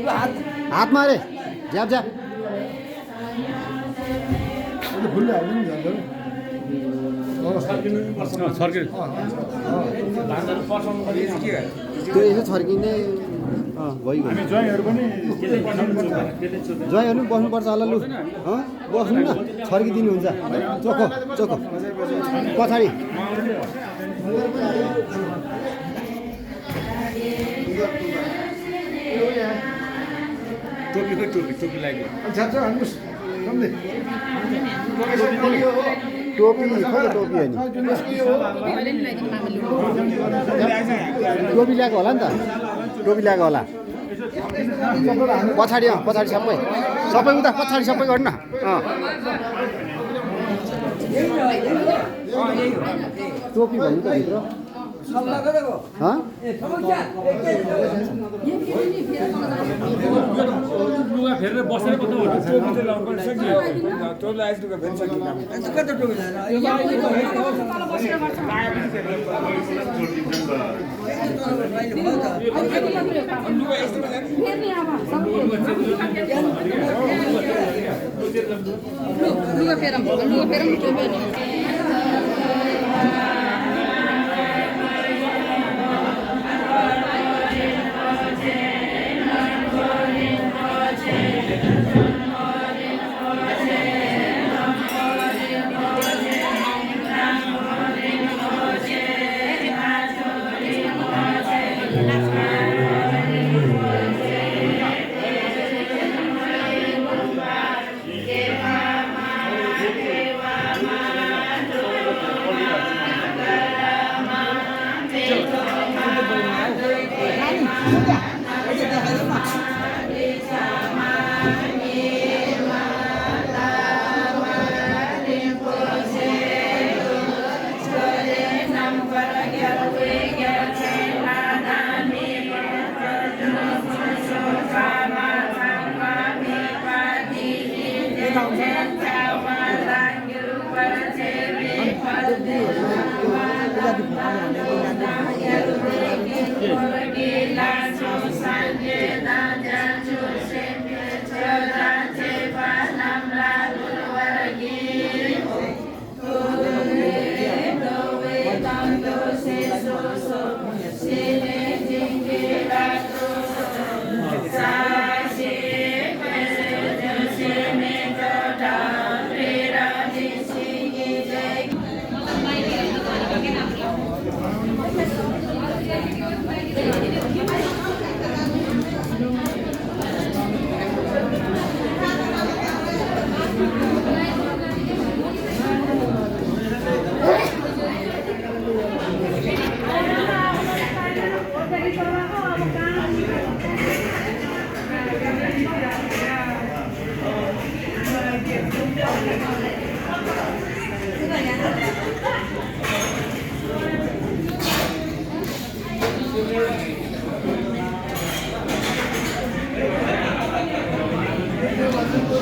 हात मारे झ्याप झ्याप त्यो यसो छर्किने भइगयो ज्वाइँहरू पनि बस्नुपर्छ होला लु बस्नु न छर्किदिनुहुन्छ चोखो चोखो पछाडि टोपी टोपी लाग्यो टोपी खै टोपी हो नि टोपी ल्याएको होला नि त टोपी ल्याएको होला पछाडि पछाडि सबै उता पछाडि सबै गर्नु न टोपी भन्नु त भित्र लुगा फेरेर बसेर कता